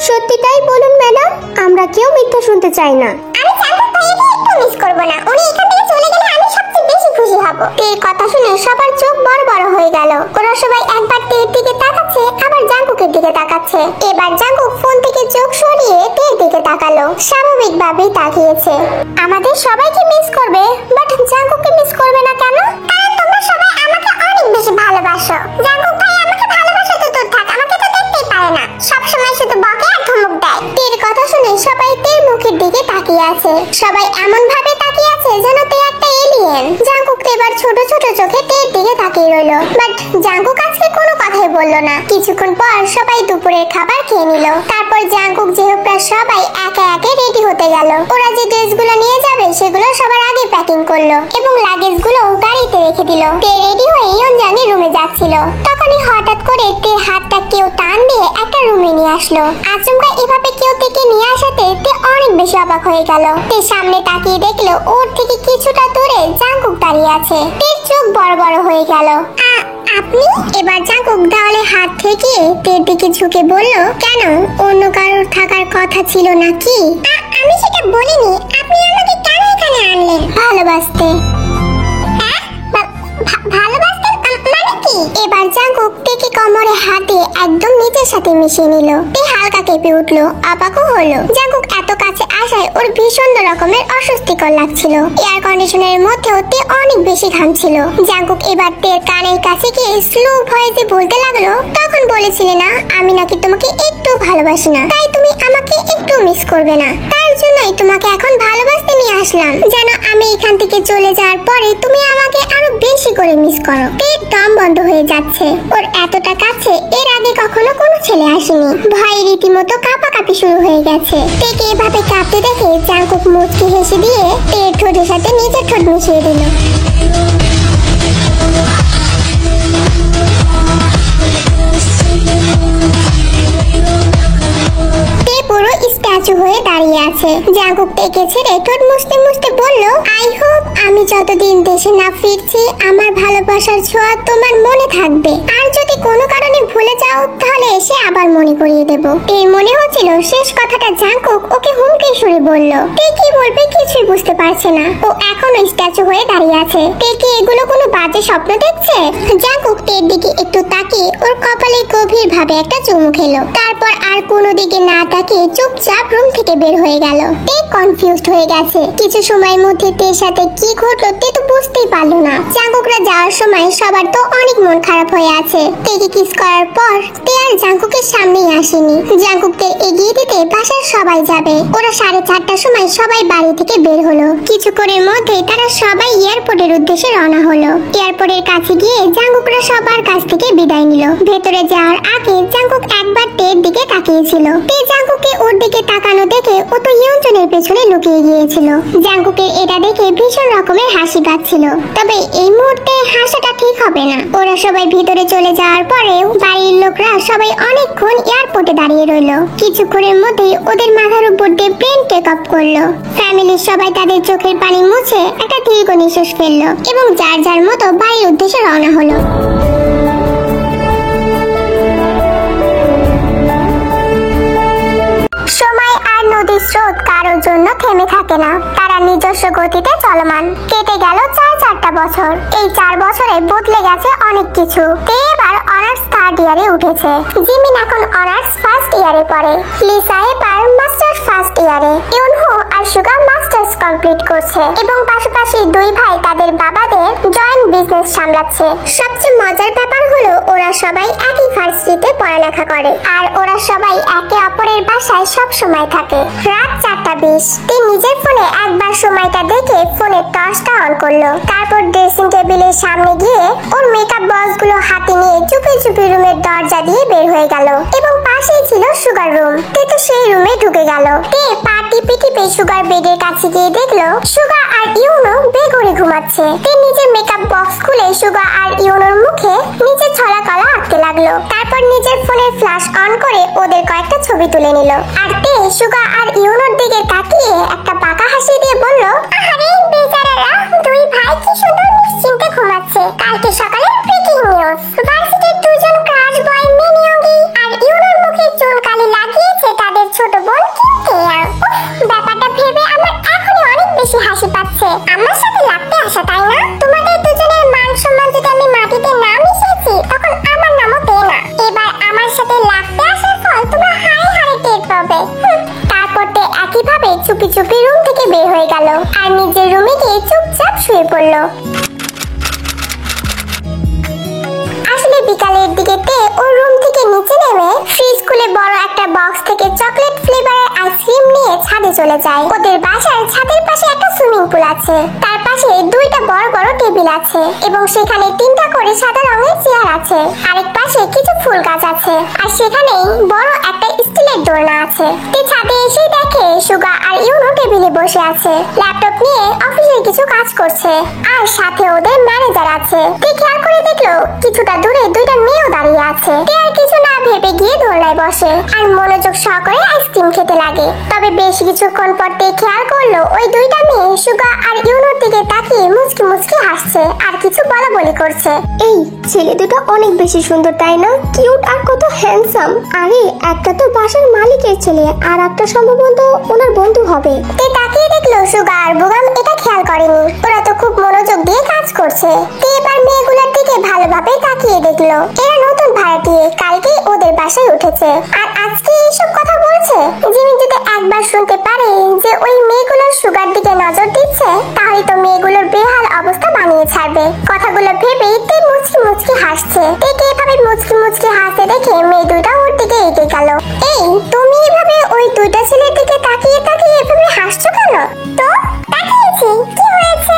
সত্যিটাই বলুন ম্যাডাম, আমরা কেউ মিথ্যা শুনতে চাই না। আমি জাঙ্কুক ভাইয়াকে একটু মিস করব না। উনি এখান থেকে চলে গেলে আমি সবচেয়ে বেশি খুশি হব। এই কথা শুনে সবার চোখ বড় বড় হয়ে গেল। ওরা সবাই একবার তের দিকে তাকাচ্ছে, আবার জাঙ্কুকের দিকে তাকাচ্ছে। এবার জাঙ্কুক ফোন থেকে চোখ সরিয়ে তের দিকে তাকালো। স্বাভাবিকভাবেই তাকিয়েছে। আমাদের সবাইকে মিস করবে, বাট জাঙ্কুককে মিস করবে না কেন? কারণ তোমরা সবাই আমাকে অনেক বেশি ভালোবাসো। জাঙ্কুক ভাই আমাকে ভালোবাসা তো দূর থাক, আমাকে তো দেখতেই পারে না, সবসময় শুধু বকে আর ধমক দেয়। তের কথা শুনে সবাই তের মুখের দিকে তাকিয়ে আছে। সবাই এমন ভাবে তাকিয়ে আছে যেন তে একটা এলিয়েন। জাঙ্কুক এবার ছোট ছোট চোখে তের দিকে তাকিয়ে রইলো, বাট জাঙ্কুক আজকে কোনো কথাই বললো না। কিছুক্ষণ পর সবাই দুপুরের খাবার খেয়ে নিল। তারপর জাঙ্কুক জেহপ্রা সবাই একে একে রেডি হতে গেল। ওরা যে ড্রেসগুলো নিয়ে যাবে সেগুলো সবার আগে প্যাকিং করলো এবং লাগেজগুলো গাড়িতে রেখে দিল। তে রেডি হয়ে ইয়নজানি রুমে যাচ্ছিল, তখনই হঠাৎ করে তের হাতটা কেউ টান দিয়ে একটা রুমে নিয়ে আসলো। আচমকা এভাবে কেউ থেকে নিয়ে আসাতে তে অনেক বেশি অবাক হয়ে গেল। তে সামনে তাকিয়ে দেখলো ওর থেকে কিছুটা দূরে জাঙ্কুক দাঁড়িয়ে আছে। তের চোখ বড় বড় হয়ে গেল। আপনি? এবার জাঙ্কুক দেওয়ালে হাত থেকে তের দিকে ঝুঁকে বলল, কেন, অন্য কারোর থাকার কথা ছিল নাকি? আমি সেটা বলিনি। আপনি আমাকে কেন এখানে আনলেন? ভালোবাসতে। ভালোবাসতে মানে কি? এবার জাঙ্কুক তেকে কোমরে হাত দিয়ে একদম নিজের সাথে মিশিয়ে নিল। তে হালকা কেঁপে উঠলো, অবাকও হলো। জাঙ্কুক এত কাছে আসায় ওর ভীষণ রকমের অস্বস্তিকর লাগছিল। এয়ার কন্ডিশনের মধ্যেও তে অনেক বেশি ঘামছিল। জাঙ্কুক এবার তের কানের কাছে গিয়ে স্লো ভয়েসে বলতে লাগলো, তখন বলেছিলে না আমি নাকি তোমাকে একটু ভালোবাসি না, তাই তুমি আমাকে একটু মিস করবে না, তার জন্যই তোমাকে এখন ভালোবাসতে নিয়ে আসলাম, যেন আমি এখান থেকে চলে যাওয়ার পরে তুমি আমাকে আরো বেশি করে মিস করো। তের দম বন্ধ হয়ে যাচ্ছে। ওর এতটা কাছে এর আগে কখনো কোনো ছেলে আসেনি। ভয়ে রীতিমতো কাঁপাকাঁপি শুরু হয়ে গেছে। তেকে এভাবে কাঁপতে দেখে জাঙ্কুক মুচকি হেসে দিয়ে তের ঠোঁটের সাথে নিজের ঠোঁট মিশিয়ে দিল। পুরো স্ট্যাচু হয়ে দাঁড়িয়ে আছে। জাঙ্কুক তেকে ছেড়ে ঠোঁট মুছতে মুছতে বলল, আই হোপ আমি যতদিন দেশে না ফিরছি আমার ভালোবাসার ছোঁয়া তোমার মনে থাকবে, আর যদি কোনো কারণে ভুলে যাও তাহলে এসে আবার মনে করিয়ে দেব। এই মনে হচ্ছিল শেষ কথাটা জাঙ্কুক ওকে হুমকি সুরে বলল। তে কি বলবে কিছুই বুঝতে পারছে না। ও এখনো স্ট্যাচু হয়ে দাঁড়িয়ে আছে। তে কি এগুলো কোনো বাজে স্বপ্ন দেখছে? জাঙ্কুক তের দিকে একটু তাকিয়ে ওর কপালে গভীর ভাবে একটা চুমু খেলো। তারপর আর কোনো দিকে না তাকিয়ে চুপচাপ রুম থেকে বের হয়ে গেল। তে কনফিউজড হয়ে গেছে। কিছু সময়ের মধ্যে তের সাথে কি ঘটলো তে তো বুঝতেই পারলো না। জাঙ্কুকরা যাওয়ার সময় সবার তো অনেক মন খারাপ হয়ে আছে। তেকে কিস করার পর তে আর জাঙ্কুকের সামনেই আসেনি। জাঙ্কুককে এগিয়ে দিতে বাসার সবাই যাবে। ওরা 4:30টার সময় সবাই বাড়ি থেকে বের হলো। কিছুক্ষণের মধ্যে তারা সবাই এয়ারপোর্টের উদ্দেশ্যে রওনা হলো। এয়ারপোর্টের কাছে গিয়ে জাঙ্কুকরা সবার কাছ থেকে বিদায় নিল। ভেতরে যাওয়ার আগে জাঙ্কুক একবার তের দিকে তাকিয়েছিল। তে জাঙ্কুককে ওর দিকে তাকানো দেখে ও তো ইয়নজনের পেছনে লুকিয়ে গিয়েছিল। জাঙ্কুকের এটা দেখে ভীষণ রকমের হাসি পাচ্ছিল, তবে এই মুহূর্তে হাসাটা ঠিক হবে না। ওরা সবাই ভিতরে চলে যাওয়ার পরেও বাড়ির লোকরা সবাই অনেকক্ষণ এয়ারপোর্টে দাঁড়িয়ে রইল। কিছুক্ষণের মধ্যেই ওদের মাথার উপর দিয়ে প্লেন টেক অফ করলো। ফ্যামিলির সবাই তাদের চোখের পানি মুছে একটা দীর্ঘ নিঃশ্বাস ফেললো এবং যার যার মতো বাড়ির উদ্দেশ্যে রওনা হলো। সময় আর নদীর স্রোত কারোর জন্য থেমে থাকে না, তারা নিজস্ব গতিতে চলমান। কেটে গেল 4 বছর। এই 4 বছরে বদলে গেছে অনেক কিছু। তে এবার অনার্স 3rd ইয়ারে উঠেছে। জিমিন এখন অনার্স 1st ইয়ারে পড়ে। লিসা এবার মাস্টার্স 1st ইয়ারে। ইউনহো আর সুগা মাস্টার্স কমপ্লিট করছে এবং পাশাপাশি দুই ভাই তাদের বাবাদের জয়েন্ট বিজনেস সামলাচ্ছে। সবচেয়ে মজার ব্যাপার হলো ওরা সবাই একই ভার্সিটিতে পড়ালেখা করে আর ওরা সবাই একে অপরের বাসায় সব সময় থাকে। রাত 4:20। তে নিজের ফোনে একবার সময়টা দেখে ফোনের টর্চটা অন করলো। তারপর ড্রেসিং টেবিলের সামনে গিয়ে ওর মেকআপ বক্সগুলো হাতে নিয়ে চুপি চুপি রুমের দরজা দিয়ে বের হয়ে গেল এবং পাশেই ছিল সুগার রুম। তে তো সেই রুমে ঢুকে গেল। তে পা টিপে টিপে সুগার বেডের কাছে গিয়ে দেখলো সুগা আর ইউনো বেঘরে ঘুমাচ্ছে। তে নিজের মেকআপ বক্স খুলে সুগা আর ইউনোর মুখে নিজের ছলা কলা আঁকতে লাগলো। তারপর নিজের ফোনের ফ্ল্যাশ অন করে ওদের কয়েকটা ছবি তুলে নিল। আর তে সুগা আর ইউনোর দিকে তাকিয়ে একটা বাঁকা হাসি দিয়ে বলল, আরে বেচারারা, দুই ভাই কি সুন্দর নিশ্চিন্তে ঘুমাচ্ছে। কালকে সকালে ব্রেকিং নিউজ, ভার্সিটির দুজন ক্রাশ বয় মিনিয়ঙ্গি আর ইউনোর মুখে চুন কালি লাগিয়েছে তাদের চুপি চুপি রুম থেকে বের হয়ে গেল আর নিজের রুমে গিয়ে চুপচাপ শুয়ে পড়ল। আসলে বিকালের দিকে তে ওর রুম থেকে নিচে নেমে ফ্রিজ খুলে বড় একটা বক্স থেকে চকলেট ফ্লেভারের আইসক্রিম নিয়ে ছাদে চলে যায়। ওদের বাসার ছাদের পাশে একটা সুইমিং পুল আছে, তার পাশে দুইটা বড় বড় টেবিল আছে এবং সেখানে তিনটা করে সাদা রঙের চেয়ার আছে। আরেক পাশে কিছু ফুল গাছ আছে আর সেখানেই বড় একটা স্টিলের দোলনা আছে। তে ছাদে এসে দেখে সুগা আর ইউনো টেবিলে বসে আছে, ল্যাপটপ নিয়ে অফিসের কিছু কাজ করছে আর সাথে ওদের ম্যানেজার আছে। তে খেয়াল করে দেখলো কিছুটা দূরে দুইটা মেয়েও দাঁড়িয়ে আছে। তে আর কিছু না ভেবে গিয়ে দোলনায় বসে আর মনোযোগ সহকারে আইসক্রিম খেতে লাগে। তবে বেশ কিছুক্ষণ পর তে খেয়াল করলো ওই দুইটা মেয়ে সুগা আর ইউনোর দিকে তাকিয়ে মুচকি মুচকি হাসছে আর কিছু বলাবলি করছে। এই ছেলে দুটো অনেক বেশি সুন্দর তাই না? কিউট আর কত হ্যান্ডসাম। আরে একটা তো বাসার মালিকের ছেলে আর একটা সম্ভবত ওনার বন্ধু হবে। তে তাকিয়ে দেখলো সুগা আর বুগাম এটা খেয়াল করেনি, ওরা তো খুব মনোযোগ দিয়ে কাজ করছে। তে এবার মেয়েগুলোর দিকে ভালোভাবে তাকিয়ে দেখলো। এরা নতুন ভাড়াটিয়ে, কালকেই ওদের বাসায় উঠেছে আর আজকে এইসব কথা বলছে। জিমি যদি একবার শুনতে পারে যে ওই মেয়েগুলো সুগার দিকে নজর দিচ্ছে তাহলে তো মেয়েগুলোর বেহাল অবস্থা বানিয়ে ছাড়বে। কথাগুলো ভেবেই তে মুচকি মুচকি হাসছে। তেকে এভাবে মুচকি মুচকি হাসতে দেখে মেয়ে দুইটা ওর দিকে এগিয়ে গেল। এই তুমি এভাবে ওই দুইটা ছেলের দিকে তাকিয়ে তাকিয়ে এভাবে হাসছো কেন? তো তাকিয়েছি, কি হয়েছে?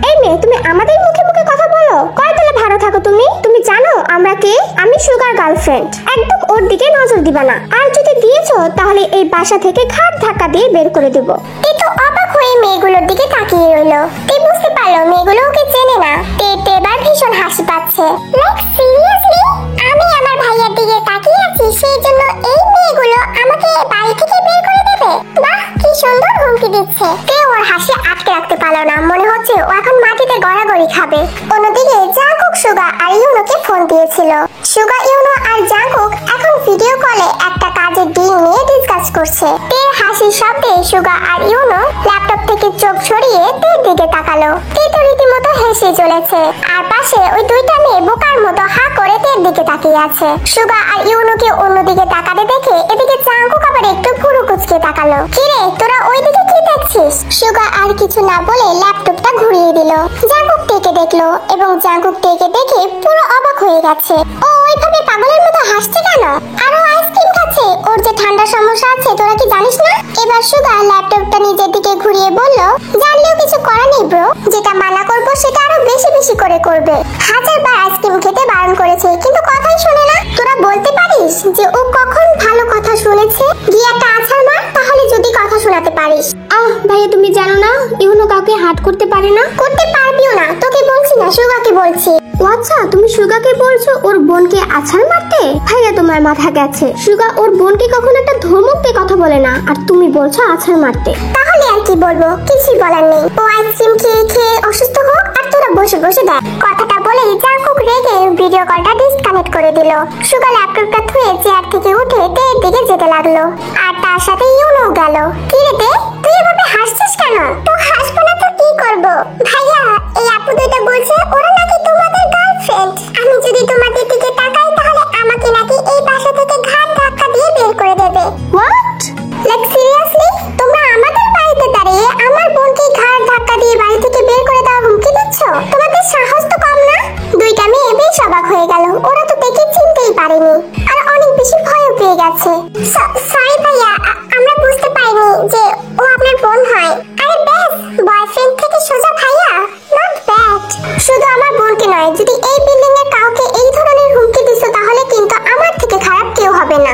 এই মেয়ে, তুমি আমাদের মুখে মুখে কথা বলো। কয়তলা ভাড়া থাকো তুমি? তুমি জানো আমরা কে? আমি সুগার গার্লফ্রেন্ড। একদম ওর দিকে নজর দিবা না, আর যদি দিয়েছো তাহলে এই বাসা থেকে ঘাট ধাক্কা দিয়ে বের করে দেব। তে তো অবাক হয়ে মেয়েগুলোর দিকে তাকিয়ে রইলো। তে বুঝতে পারলো মেয়েগুলো ওকে চেনে না। তে এবার ভীষণ হাসি পাচ্ছে। লাইক সিরিয়াসলি আমি আমার ভাইয়ের দিকে তাকিয়ে আছি সেই জন্য এই মেয়েগুলো আমাকে বাড়ি থেকে বের করে দেবে? বাহ, কি সুন্দর হুমকি দিচ্ছে। তে ওর হাসি আটকে রাখতে পারলো না, মনে হচ্ছে ও এখন মাটিতে গড়াগড়ি খাবে। অন্যদিকে জাঙ্কুক সুগা আর ইউনোকে ফোন দিয়েছিল। সুগা, ইউনো আর জাঙ্কুক এখন ভিডিও কলে একটা কাজের ডিল নিয়ে ডিসকাস করছে। তের হাসির শব্দে সুগা আর ইউনো ল্যাপটপ থেকে চোখ সরিয়ে তের দিকে তাকালো। তে তো রীতিমতো হেসে চলেছে আর পাশে ওই দুইটা মেয়ে বোকার মতো হা করে তের দিকে তাকিয়ে আছে। সুগা আর ইউনোকে অন্যদিকে তাকাতে দেখে এদিকে জাঙ্কুক আবার একটু পুরো কুচকে তাকালো। কিরে, তোরা ওইদিকে কি দেখছিস? সুগা আর কিছু না বলে ল্যাপটপটা ঘুরিয়ে দিল। জাঙ্কুক টেকে দেখলো এবং জাঙ্কুক টেকে দেখে পুরো অবাক হয়ে গেছে। ও ওইভাবে পাগলের মতো হাসছে কেন? আরো আইসক্রিম খাচ্ছে। ওর যে ঠান্ডা সমস্যা আছে তোরা কি জানিস না? এবার সুগা ল্যাপটপটা নিজের দিকে ঘুরিয়ে বলল, জানলেও কিছু করার নেই ব্রো, যেটা মানা করবো সেটা আরো বেশি বেশি করে করবে। হাজারবার আইসক্রিম খেতে বারণ করেছে কিন্তু কথাই শোনে না। তোরা বলতে পারিস যে ও কখন ভালো কথা শুনেছে? গিয়ে একটা আছাড় মার, তাহলে যদি কথা শোনাতে পারিস। ভাইয়া, তুমি জানো না ইউনো কাউকে হার্ট করতে পারে না? করতে পারবিও না, তোকে বলছি না সুগাকে বলছি। ও আচ্ছা, তুমি সুগাকে বলছো ওর বোনকে আছাড় মারতে? ভাইয়া, তোমার মাথা গেছে। সুগা ওর বোনকে কখনো একটা ধমক দিয়ে কথা বলে না, আর তুমি বলছো আছাড় মারতে। তাহলে আর কি বলবো, কিছুই বলার নেই। ও আইসক্রিম খেয়ে খেয়ে অসুস্থ হোক আর তোরা বসে বসে দেখ। কথাটা বলে জাঙ্কুক রেগে ভিডিও কলটা ডিসকানেক্ট করে দিল। সুগা ল্যাপটপটা থুয়ে চেয়ার থেকে উঠে তের দিকে যেতে লাগলো আর তার সাথে ইউনো গেল। কি রে তে, তুই এভাবে হাসছিস কেন? তো হাসবো না তো কি করবো? ভাইয়া, এই আপু দুইটা বলছে ওরা নাকি তোমাদের গার্লফ্রেন্ড। আমি যদি তোমাদের দিকে তাকাই তাহলে আমাকে নাকি এই বাসা থেকে ঘাট ধাক্কা দিয়ে বের করে দেবে। হোয়াট? লাইক সিরিয়াসলি তোমরা আমাদের বাড়িতে দাঁড়িয়ে আমার বোনকে ঘাট ধাক্কা দিয়ে বাড়ি থেকে বের করে দেওয়ার হুমকি দিচ্ছ? তোমাদের সাহস তো কম না? দুইটা মেয়ে বেশ অবাক হয়ে গেল। ওরা তো দেখে চিনতেই পারেনি আর অনেক বেশি ভয়ও পেয়ে গেছে। সরি ভাইয়া, আমরা বুঝতে পারিনি যে ও আপনার বোন হয়। আরে ব্যাস, বয়ফ্রেন্ড থেকে সোজা ভাইয়া, নট ব্যাড। শুধু আমার বোনকে নয়, যদি এই বিল্ডিং এর কাউকে এই ধরনের হুমকি দিছো তাহলে কিন্তু আমার থেকে খারাপ কেউ হবে না।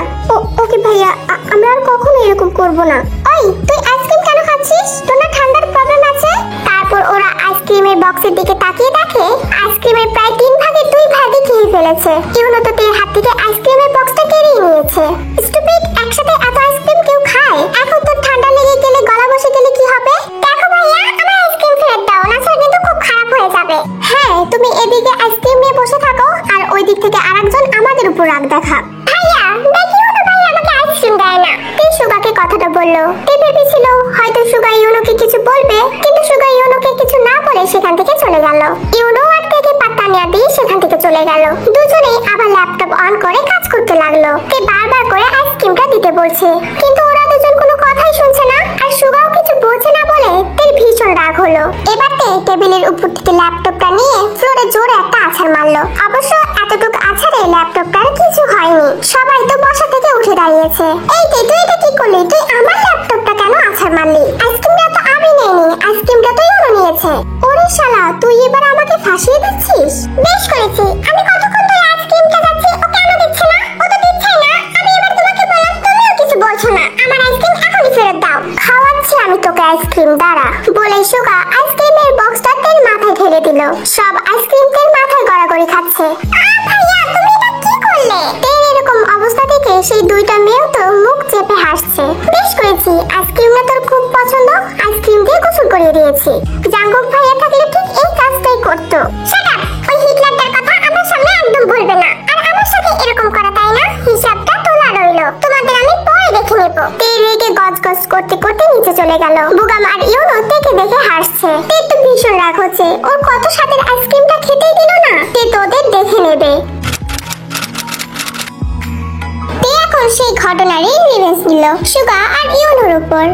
ওকে ভাইয়া, আমরা আর কখনো এরকম করব না। ওই, তুই আইসক্রিম কেন খাচ্ছিস? তোর না ঠান্ডার প্রবলেম আছে? তারপর ওরা আইসক্রিমের বক্সের দিকে তাকিয়ে দেখে আইসক্রিমের প্রায় 3 ভাগের 2 ভাগই খেয়ে ফেলেছে। ইউনো তো তের হাত থেকে আইসক্রিমের বক্সটা কেড়ে নিয়েছে। স্টুপিড, একসাথে এত আইসক্রিম কেউ খায়? এখন তোর ঠান্ডা লেগে গেলে গলা বসে গেলে কি হবে? দেখো ভাইয়া, আমার আইসক্রিম ফেরত দাও, না স্যার কিন্তু খুব খারাপ হয়ে যাবে। হ্যাঁ, তুমি এদিকে আইসক্রিম নিয়ে বসে থাকো আর ওই দিক থেকে আরেকজন আমাদের উপর রাগ দেখা। ভাইয়া, দেখিও না ভাইয়া আমাকে আইসক্রিম দেয় না। তে সুগাকে কথাটা বললো। তে ভেবেছিল হয়তো সুগা ইউনোকে কিছু বলবে, কিন্তু সুগা ইউনোকে কিছু না বলে সেখান থেকে চলে গেল। ইউনো আর তেকে পাত্তা না দিয়ে সেখান থেকে চলে গেল। দুজনেই আবার ল্যাপটপ অন করে কাজ করতে লাগলো। তে বারবার করে আইসক্রিমটা দিতে বলছে কিন্তু ওরা দুজন কোনো কথাই শুনছে না আর সুগাও কিছু বোঝে না বলে তের ভীষণ রাগ হলো। এবার তে টেবিলের উপর থেকে ল্যাপটপটা নিয়ে ফ্লোরে জোরে একটা আছাড় মারলো। অবশ্য এতটুকু আছাড়ে ল্যাপটপটার কিছু হয়নি, সবাই তো বসা থেকে উঠে দাঁড়িয়েছে। এই তে তুই এটা কি করলি? তুই আমার ল্যাপটপটা কেন আছাড় মারলি? আইসক্রিমটা তো আমি নেইনি, আইসক্রিমটা তো ইউনো নিয়েছে। ওরে শালা, তুই এবার আমাকে ফাঁসিয়ে দিচ্ছিস? বেশ করেছি, আমি কতক্ষণ ধরে আইসক্রিমটা যাচ্ছি, ও কেন দিচ্ছে না? ও তো দিচ্ছেই না। আমি এবার তোমাকে বললাম, তুমিও কিছু বলছো না। আমার আইসক্রিম এখনই ফেরত দাও। খাওয়াচ্ছি আমি তোকে আইসক্রিম, দাঁড়া। বলে সুগা আইসক্রিমের বক্সটা তের মাথায় ঢেলে দিল। সব আইসক্রিম তের মাথায় গড়াগড়ি খাচ্ছে। ভাইয়া, তুমি এটা কি করলে? তের এরকম অবস্থা থেকে সেই দুইটা মেয়েও তো মুখ চেপে হাসছে। বেশ করেছি, আইসক্রিমটা তোর খুব পছন্দ, আইসক্রিম দিয়ে গোসল করিয়ে দিয়েছি। জাঙ্গুক ভাইয়া থাকলে ঠিক এই কাজটাই করতো। Shut up! ওই হিটলারটার কথা আমার সামনে একদম বলবে না। আর আমার সাথে এরকম করা, তাই না? হিসাবটা তোলা রইলো, তোমাদের আমি পরে দেখে নেব। তে রেগে গজগজ করতে করতে নিচে চলে গেল। বুগাম আর ইউনো তেকে দেখে হাসছে। তে তো ভীষণ রাগ হচ্ছে, ওর কত স্বাদের আইসক্রিমটা খেতেই দিল না। তে তোদের দেখে নেবে। তে এখন সেই ঘটনারই রিভেঞ্জ নিল সুগা আর ইউনোর উপর।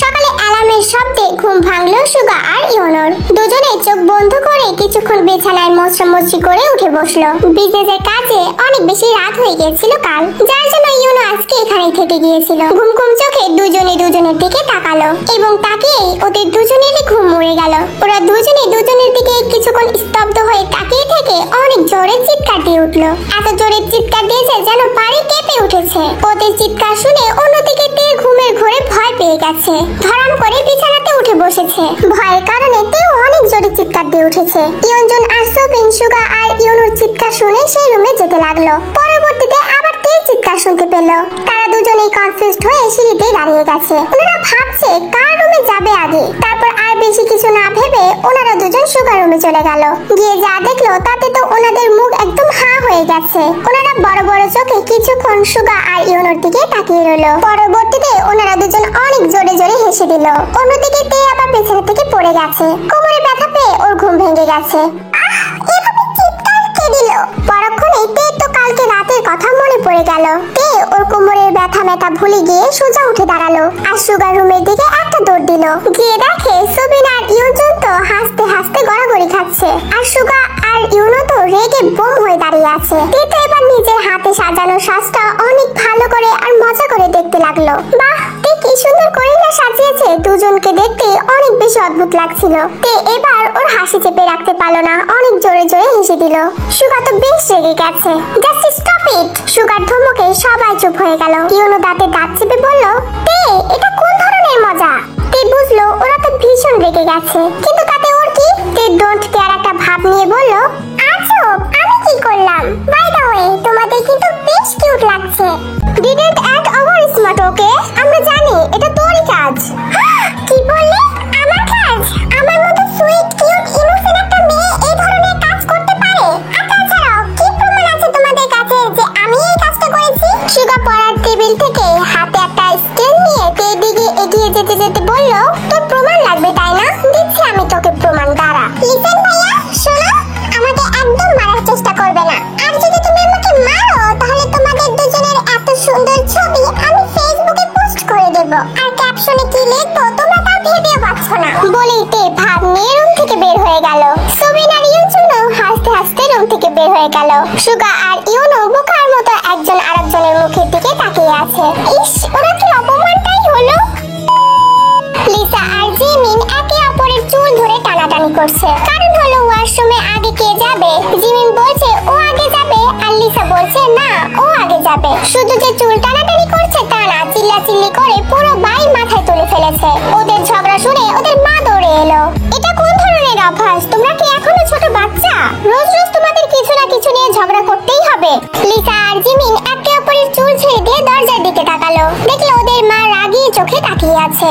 সকালে অ্যালার্মের শব্দে ঘুম ভাঙলো সুগা আর ইউনোর। দুজনে চোখ বন্ধ করে কিছুক্ষণ বিছানায় মোছামুছি করে উঠে বসলো। বিজনেসের কাজে অনেক বেশি রাত হয়ে গিয়েছিল কাল, যার জন্য ইউনো আজকে এখানেই থেকে গিয়েছিল। ঘুম ঘুম চোখে দুজনে দুজনের দিকে তাকালো এবং তাকিয়েই ওদের দুজনেরই ঘুম মরে গেল। ওরা দুজনে দুজনের দিকে কিছুক্ষণ স্তব্ধ হয়ে তাকিয়ে থেকে অনেক জোরে চিৎকার দিয়ে উঠলো। এত জোরে চিৎকার দিয়েছে যেন বাড়ি কেঁপে উঠেছে। ওদের চিৎকার শুনে অন্যদিকে তে ঘুমের ঘোরে ভয় পেয়ে গেছে। ধরাম করে বিছানাতে উঠে বসেছে। ভয়ের কারণে তেও অনেক জোরে চিৎকার দিয়ে উঠেছে। ইয়নজন আর সোবিন সুগা আর ইউনোর চিৎকার শুনে সেই রুমে যেতে লাগলো। পরবর্তীতে আবার তে চিৎকার শুনতে পেল। তারা দুজনেই কনফিউজড হয়ে সিঁড়িতে দাঁড়িয়ে গেছে। ওনারা ভাবছে কার রুমে যাবে আগে। তারপর আর বেশি কিছু না ভেবে ওনারা দুজন সুগার রুমে চলে গেল। গিয়ে যা দেখলো তাতে তো ওনাদের মুখ একদম হাঁ হয়ে গেছে। ওনারা বড় বড় চোখে কিছুক্ষণ সুগা আর ইউনোর দিকে তাকিয়ে রইল। পরবর্তীতে ওনারা দুজন অনেক জোরে জোরে হেসে দিল। অন্যদিকে তে আবার পেছনে থেকে পড়ে গেছে। কোমরে ব্যথা পেয়ে ওর ঘুম ভেঙে গেছে। এভাবে চিৎকার কে দিল? পরক্ষণে তে তো কালকে রাতের কথা মনে পড়ে গেল। তে ওর কোমরের ব্যথা মেটা ভুলে গিয়ে সোজা উঠে দাঁড়ালো আর সুগার রুমের দিকে একটা দৌড় দিল। গিয়ে দেখে সুবিন আর ইউজন তো হাসতে হাসতে গড়াগড়ি খাচ্ছে আর সুগা আর ইউনো তো রেগে বোম হয়ে দাঁড়িয়ে আছে। তে তো এবার নিজের হাতে সাজানো সাজটা অনেক ভালো করে আর মজা করে দেখতে লাগলো। বাহ, তে কি সুন্দর করে না সাজিয়েছে। দুজনকে দেখতে অনেক বেশি অদ্ভুত লাগছিল। তে এবার ওর হাসি চেপে রাখতে পারলো না, অনেক জোরে জোরে হেসে দিল। সুগা তো বেশ রেগে গেছে। Just stop it! সুগার ধমকে সবাই চুপ হয়ে গেল। ইউনো দাঁতে দাঁত চেপে বলল, তে এটা কোন ধরনের মজা? তে বুঝলো ওরা তো ভীষণ রেগে গেছে, কিন্তু তাতে ওর কি? তে ডোন্ট কেয়ার একটা ভাব নিয়ে বলল, আজব, আমি কি করলাম? বাই দ্য ওয়ে, তোমাদের কিন্তু বেশ কিউট লাগছে। ডিডন্ট অ্যাক্ট ওভার স্মার্ট, ওকে? আমরা জানি এটা তোরই কাজ। কি বললি? আমার কাজ? আমার মতো সুইট কিউট ইনোসেন্ট একটা মেয়ে এই ধরনের কাজ করতে পারে? আর তাছাড়াও কি প্রমাণ আছে তোমাদের কাছে যে আমি এই কাজটা করেছি? সুগা পড়ার টেবিল থেকে হাতে একটা স্কেল নিয়ে তের দিকে এগিয়ে যেতে যেতে বলল, তোর প্রমাণ লাগবে তাই না? দিচ্ছি আমি তোকে প্রমাণ, দাঁড়া। লিসেন ভাইয়া, শোনো, আমাকে একদম মারার চেষ্টা করবে না। আর যদি তুমি আমাকে মারো তাহলে তোমাদের দুজনের এত সুন্দর ছবি আমি ফেসবুকে পোস্ট করে দেব। আর ক্যাপশনে কি লিখবো তোমরা তা ভেবেও পাচ্ছ না। বলেই তে ভাব নিয়ে রুম থেকে বের হয়ে গেল। সুবিন আর ইউজুনো হাসতে হাসতে রুম থেকে বের হয়ে গেল। সুগা আর ইউনো বোকার মতো একজন আরেকজনের মুখের দিকে তাকিয়ে আছে। ইস, ওরা কি অপমানটাই হলো। লিসা আর জিমিন একে অপরের চুল ধরে টানাটানি করছে। কারণ হলো ওয়াশরুমে আগে কে যাবে? জিমিন বলছে ও আগে যাবে আর লিসা বলছে না ও আগে যাবে। শুধু যে চুল টানাটানি করছে তা না, চিল্লাচিল্লি করে পুরো বাড়ি মাথায় তুলে ফেলেছে। ওদের ঝগড়া শুনে ওদের মা দৌড়ে এলো। এটা কোন ধরনের অভ্যাস? তোমরা কি এখনো ছোট বাচ্চা? রোজ রোজ তোমাদের কিছু না কিছু নিয়ে ঝগড়া করতেই হবে। লিসা আর জিমিন একে অপরের চুল ছেড়ে দিয়ে দরজার দিকে তাকালো। দেখলো ওদের মা রাগী চোখে তাকিয়ে আছে।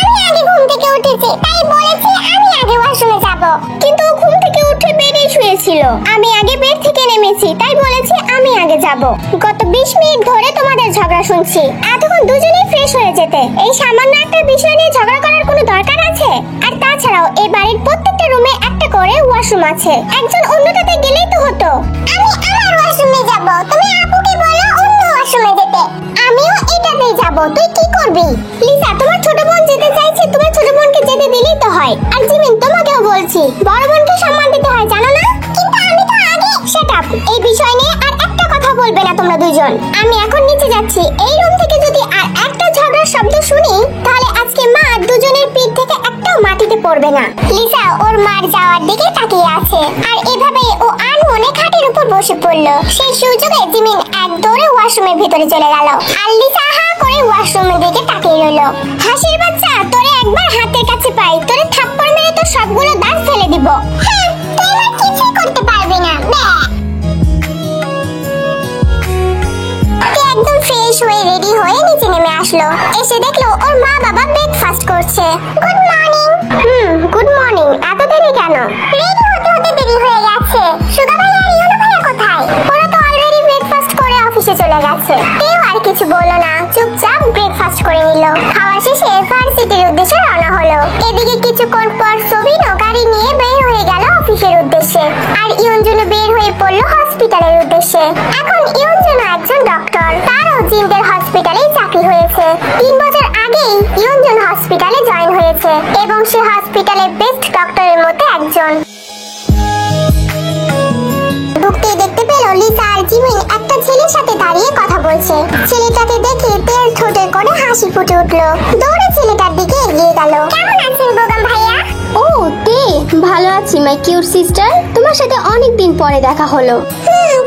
আমি আগে ঘুম থেকে উঠেছি, তাই বলেছি আমি আগে ওয়াশরুমে যাব। কিন্তু ঘুম থেকে উঠে বেডে শুয়েছিল। আমি আগে বেড থেকে নেমেছি, তাই বলেছি আমি আগে যাব। গত 20 মিনিট ধরে তোমাদের ঝগড়া শুনছি। এতক্ষণ দুজনেই ফ্রেশ হয়ে যেতে। এই সামান্য একটা বিষয় নিয়ে ঝগড়া করার কোনো দরকার আছে? আর তাছাড়াও এই বাড়ির প্রত্যেকটা রুমে একটা করে ওয়াশরুম আছে, একজন অন্যটাতে গেলেই তো হতো। আমি আমার ওয়াশরুমে যাব, তুমি আপুকে বলো অন্য ওয়াশরুমে যেতে। আমিও এটাতেই যাব। যাব, তুই কি করবি? লিসা, তোমার ছোট বোন যেতে চাইছে, তোমার ছোট বোনকে যেতে দিলেই তো হয়। আর জিমিন, তোমাকেও বলছি, বড় বোনকে সম্মান দিতে হয়, জানো না? কিন্তু আমি তো আগে। শাট আপ, এই বিষয় নিয়ে আর একটা কথা বলবে না তোমরা দুজন। আমি এখন নিচে যাচ্ছি। এই রুম থেকে যদি আর একটা ঝগড়ার শব্দ শুনি, তাহলে আজকে মা দুজনের পিঠ থেকে একটাও মাটিতে পড়বে না। লিসা ওর মার যাওয়ার দিকে তাকিয়ে আছে, আর এভাবে ও আনমনে খাটের উপর বসে পড়লো। সেই সুযোগে জিমিন এক দৌড়ে ওয়াশরুমের ভিতরে চলে গেল, আর লিসা হা করে ওয়াশরুমের দিকে তাকিয়ে রইল। হাসির বাচ্চা, তোরে একবার হাতের কাছে পাই, তোরে থাপ্পড় মেরে তো সবগুলো দাঁত ফেলে দিব। হ্যাঁ, তুই আমার কিছুই করতে পারবি না। একদম ফ্রেশ হয়ে রেডি হয়ে নিচে নেমে আসলো। এসে দেখলো ওর মা বাবা ব্রেকফাস্ট করছে। Good morning. Good morning. এত দেরি কেন? রেডি হতে হতে দেরি হয়ে গেছে। সুগা ভাই আর ইউনো ভাইয়া কোথায়? ওরা তো অলরেডি ব্রেকফাস্ট করে অফিসে চলে গেছে। কেউ আর কিছু বললো না, চুপচাপ ব্রেকফাস্ট করে নিল। খাওয়া শেষে ভার্সিটির উদ্দেশ্যে রওনা হলো। এদিকে কিছুক্ষণ পর সবিনও গাড়ি নিয়ে বের হয়ে গেল অফিসের উদ্দেশ্যে, আর ইয়ঞ্জনও বের হয়ে পড়লো হসপিটালের উদ্দেশ্যে। এখন ইয়ঞ্জন একজন ডক্টর, তারও জিন্দের হসপিটালে চাকরি হয়েছে। 3 বছর আগেই ইয়ঞ্জন হসপিটালে জয়েন হয়েছে, এবং সে হসপিটালের বেস্ট ডক্টরের মধ্যে একজন। ঢুকতেই দেখতে পেল লিসা আর জিমিন একটা ছেলের সাথে দাঁড়িয়ে কথা বলছে। ছেলেটাকে দেখে তেল ঠোঁটে করে হাসি ফুটে উঠলো। দৌড়ে ছেলেটার দিকে এগিয়ে গেল। কেমন আছেন বেগম ভাইয়া? ও তে, ভালো আছি মাই কিউট সিস্টার। তোমার সাথে অনেক দিন পরে দেখা হলো।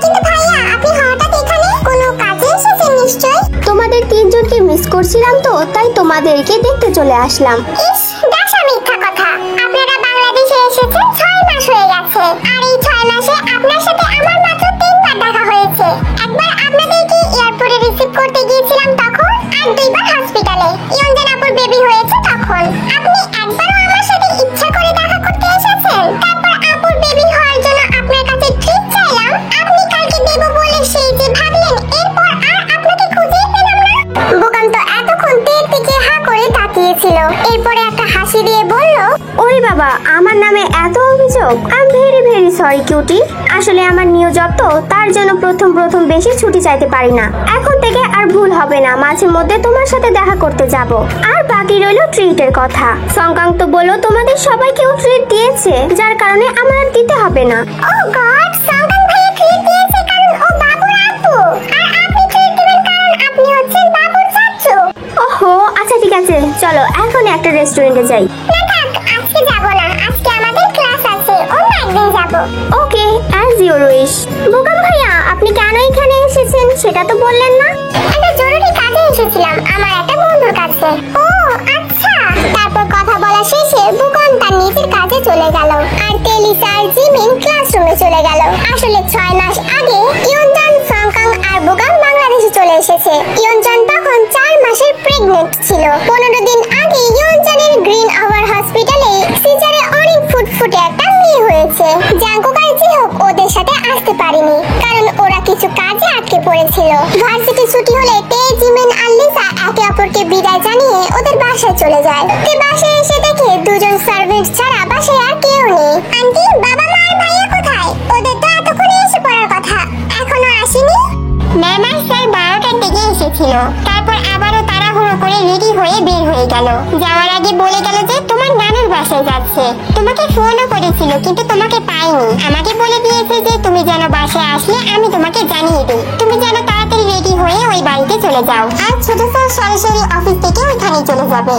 কিন্তু ভাইয়া, আপনি হঠাৎ এখানে? কোনো কাজে এসেছেন নিশ্চয়? তোমাদের তিনজনকে মিস করছিলাম তো, তাই তোমাদেরকে দেখতে চলে আসলাম। ইস, দাসা মিথ্যা কথা। আপনারা বাংলাদেশে এসেছেন 6 মাস হয়ে গেছে, আর এই 6 মাসে আপনার সাথে আমার মাত্র 3 বার দেখা হয়েছে। একবার আপনাদেরকে এয়ারপোর্টে রিসিভ করতে গিয়েছিলাম তখন, আর 2 বার হসপিটালে ইয়ঞ্জন আপুর বেবি হয়েছে তখন। আপনি একবারও আমার সাথে ইচ্ছা করে দেখা করতে এসেছেন? তারপর আপুর বেবি হওয়ার জন্য আপনার কাছে ট্রিট চাইলাম, আপনি কালকে দেব বলে সেই যে ভাবলেন, এরপর আর আপনাকে খুঁজেই পেলাম না। বোকাম তো এতক্ষণ তের দিকে হা করে তাকিয়েছিল, এরপরে একটা হাসি দিয়ে বলল, ওরে বাবা, আমার নামে এত অভিযোগ। I am very very sorry cutie. আসলে আমার নিউ জব তো, তার জন্য প্রথম বেশি ছুটি চাইতে পারি না। এখন থেকে আর ভুল হবে না, মাঝে মধ্যে তোমার সাথে দেখা করতে যাব। আর বাকি রইলো ট্রিটের কথা। সংকাং তো বলো তোমাদের সবাইকেও ট্রিট দিয়েছে, যার কারণে আমার আর দিতে হবে না। ও গড, সাংকাং ভাইয়া ট্রিট দিয়েছে কারণ ও বাবুর আপু, আর আপনি ট্রিট দিবেন কারণ আপনি হচ্ছেন বাবুর চাচু। ওহো, আচ্ছা ঠিক আছে, চলো এখন একটা রেস্টুরেন্টে যাই। না থাক, আজকে যাব না, আজকে আমাদের ক্লাস আছে, অন্য একদিন যাব। ওকে, অ্যাজ ইউর উইশ। বোকাম ভাইয়া, আপনি কেন এখানে এসেছেন সেটা তো বললেন না। একটা জরুরি কাজে এসেছিলাম আমার একটা বন্ধুর কাছে। ও আচ্ছা। তারপর কথা বলা শেষে বুকন তার নিজের কাজে চলে গেল, আর তেলিসা আর জিমিন ক্লাসরুমে চলে গেল। আসলে 6 মাস আগে ইয়ঞ্জন, সংকাং আর বুকাং বাংলাদেশে চলে এসেছে। ইয়ঞ্জন তখন 4 মাসের প্রেগনেন্ট ছিল। 15 দিন আগে ইয়ঞ্জনের গ্রিন আওয়ার হসপিটালে সিজারে অনেক ফুটফুটে একটা মেয়ে হয়েছে। জাঙ্কুক আর জিহোক ওদের সাথে আসতে পারেনি, কারণ ওরা কিছু কাজে আটকে পড়েছিল। ভার্সিটি ছুটি হলে তে, জিমিন আর লিসা একে অপরকে বিদায় জানিয়ে ওদের বাসায় চলে যায়। তে বাসায় এসে দেখে দুজন সার্ভেন্ট ছাড়া বাসায় আর কেউ নেই। আন্টি, বাবা মা আর ভাইয়া কোথায়? ওদের তো এতক্ষণে এসে পড়ার কথা, এখনো আসেনি। ম্যাম আর স্যার 12টার দিকে এসেছিল, তারপর আবারও তাড়াহুড়ো করে রেডি হয়ে বের হয়ে গেল। যাওয়ার আগে বলে গেল যে তোমার নানুর বাসায় যাচ্ছে। তোমাকে ফোনও করেছিল কিন্তু তোমাকে পাইনি। আমাকে বলে দিয়েছে যে তুমি যেন বাসায় আসলে আমি তোমাকে জানিয়ে দিই। তুমি যেন তাড়াতাড়ি রেডি হয়ে ওই বাড়িতে চলে যাও, আর ছোট স্যার সরাসরি অফিস থেকে ওইখানে চলে যাবে।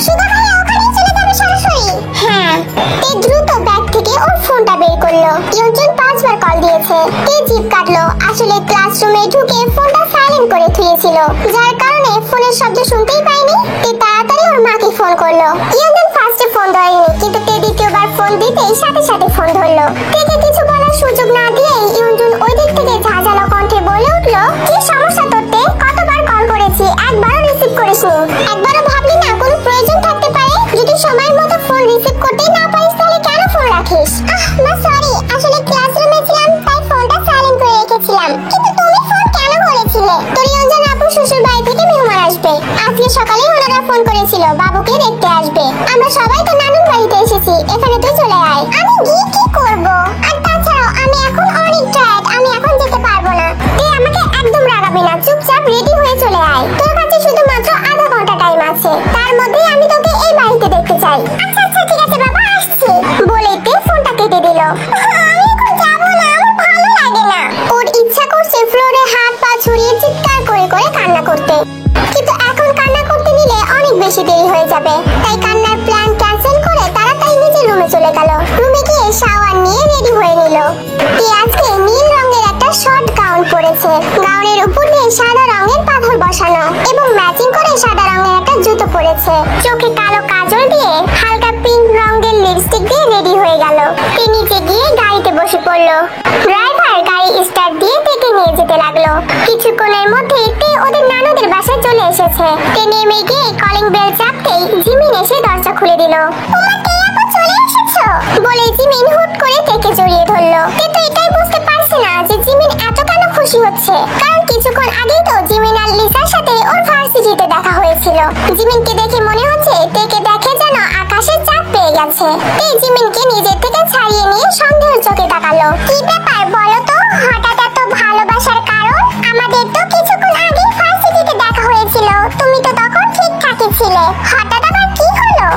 সুধা ভাইয়া ওখানেই চলে যাবে সরাসরি? হ্যাঁ। তে দ্রুত ব্যাগ থেকে ওর ফোনটা বের করলো। ইয়ঞ্জন 5 বার কল দিয়েছে। তে জিভ কাটলো। আসলে ক্লাসরুমে ঢুকে ফোনটা সাইলেন্ট করে থুয়েছিল, যার কারণে ফোনের শব্দ শুনতেই পায়নি। তে তাড়াতাড়ি ওর মাকে ফোন করলো। ইয়ঞ্জন ফার্স্টে ফোন ধরেনি, কিন্তু তে দ্বিতীয়বার ফোন দিতেই সাথে সাথে ফোন ধরলো। তেকে কিছু বলার সুযোগ না দিয়ে ইয়ঞ্জন ওই দিক থেকে ঝাঁঝালো কণ্ঠে বলে উঠলো, কি সমস্যা তোর তে? কতবার কল করেছি, একবারও রিসিভ করিসনি। একবারও ভাবলি না কোনো প্রয়োজন থাকতে পারে? যদি সময় মতো ফোন রিসিভ করতেই না পারিস তাহলে কেন ফোন রাখিস? মা সরি, আসলে ক্লাসরুমে ছিলাম তাই ফোনটা সাইলেন্ট করে রেখেছিলাম। কিন্তু তুমি ফোন কেন করেছিলে? তোর ইয়ঞ্জন আপু শ্বশুর বাড়ি থেকে মেহমান আসবে। আজকে সকালে ওনারা ফোন করেছিল বাবুকে দেখতে আসবে। আমরা সবাই তো নানুর বাড়িতে এসেছি, এখানে তুই চলে আয়। আমি গিয়ে কি করব? আর তাছাড়াও আমি এখন অনেক টায়ার্ড, আমি এখন যেতে পারবো না। তুই আমাকে একদম রাগাবি না, চুপচাপ রেডি হয়ে চলে আয়। তোর কাছে শুধুমাত্র আমি এখন যাব না, আমার ভালো লাগে না। ওর ইচ্ছা করছে ফ্লোরে হাত পা ছড়িয়ে চিৎকার করে করে কান্না করতে, কিন্তু এখন কান্না করতে নিলে অনেক বেশি দেরি হয়ে যাবে। তাই কান্নার প্ল্যান ক্যান্সেল করে তাড়াতাড়ি নিজের রুমে চলে গেল। রুমে গিয়ে শাওয়ার নিয়ে রেডি হয়ে নিল। আজকে নীল রঙের একটা শর্ট গাউন পরেছে। গাউনের উপর দিয়ে সাদা রঙের পাথর বসানো এবং ম্যাচিং করে সাদা রঙের একটা জুতো পরেছে। চোখে কালো কাজল দিয়ে হালকা পিঙ্ক রঙের লিপস্টিক দিয়ে রেডি হয়ে গেল। নিচে গিয়ে গাড়িতে বসে পড়লো। ড্রাইভার গাড়ি স্টার্ট দিয়ে তেকে নিয়ে যেতে লাগলো। কিছুক্ষণের মধ্যে তে ওদের নানুদের বাসায় চলে এসেছে। তে নেমে গিয়ে কলিং বেল চাপতেই জিমিন এসে দরজা খুলে দিল। ওমা তে আপু চলে এসেছো বলে জিমিন হুট করে তেকে জড়িয়ে ধরলো। তে তো এটাই বুঝতে পারছে না যে জিমিন এত কেন খুশি হচ্ছে, কারণ কিছুক্ষণ আগেই তো জিমিন আর লিসার সাথে ওর ভার্সিটিতে দেখা হয়েছিল। জিমিনকে দেখে মনে হচ্ছে তেকে দেখে যেন আকাশে চাঁদ পেয়ে গেছে। তে জিমিনকে নিজের থেকে ছাড়িয়ে নিয়ে সন্দেহের চোখে তাকালো। কি ব্যাপার বলো তো, হঠাৎ এত ভালোবাসার কারণ? আমাদের তো কিছুক্ষণ আগে ভার্সিটিতে দেখা হয়েছিল, তুমি তো তখন ঠিকঠাকই ছিলে, হঠাৎ আবার কি হলো?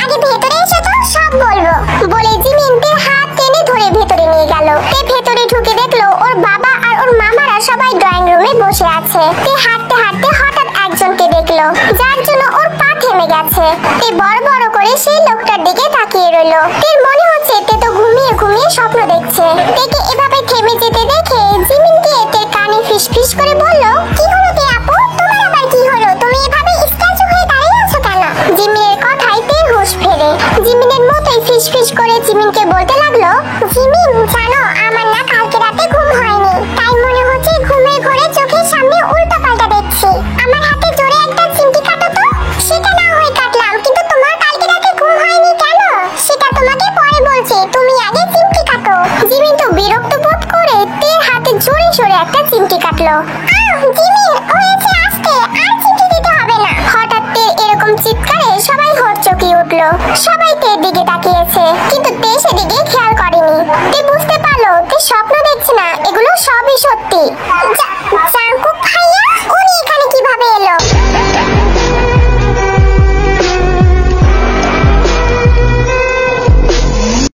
আগে ভেতরে এসো তো, সব বলবো বলে জিমিন তের হাত টেনে ধরে ভেতরে নিয়ে গেল। তে ভেতরে ঢুকে দেখলো ওর বাবা আর ওর মামারা সবাই ড্রয়িং রুমে বসে আছে। তে হাঁটতে হাঁটতে হঠাৎ একজনকে দেখলো, যার জন্য ওর পা থেমে গেছে। তে বড় বড় করে সেই লোকটার দিকে তাকিয়ে রইলো। তের মনে হচ্ছে তে তো ঘুমিয়ে ঘুমিয়ে স্বপ্ন দেখছে। তেকে এভাবে থেমে যেতে দেখে জিমিন গিয়ে তের কানে ফিসফিস করে বলল, কি হলো তে আপু, তোমার আবার কি হলো? তুমি এভাবে স্ট্যাচু হয়ে দাঁড়িয়ে আছো কেন? জিমিনের কথায় তের হুঁশ ফেরে। জিমিনের মতোই ফিসফিস করে জিমিনকে বলতে লাগলো, জিমিন জানো আমার না কালকে রাতে ঘুম হয়নি, তাই মনে হচ্ছে ঘুমের ঘোরে চোখের সামনে উল্টাপাল্টা দেখছি। আমার হাতে জোরে একটা চিমটি কাটো তো। সেটা না হয় কাটলাম, কিন্তু তোমার কালকে রাতে ঘুম হয়নি কেন সেটা তোমাকে পরে বলছি, তুমি আগে চিমটি কাটো। জিমিন তো বিরক্ত বোধ করে তের হাতে জোরে জোরে একটা চিমটি কাটলো। জিমিন হয়েছে, আস্তে, আর চিমটি দিতে হবে না। হঠাৎ তের এরকম চিৎকারে সবাই হকচকিয়ে উঠলো। সবাই তের দিকে তাকিয়েছে, কিন্তু তে সেদিকে খেয়াল করেনি। তে বুঝতে পারলো তে স্বপ্ন দেখছে না, এগুলো সবই সত্যি।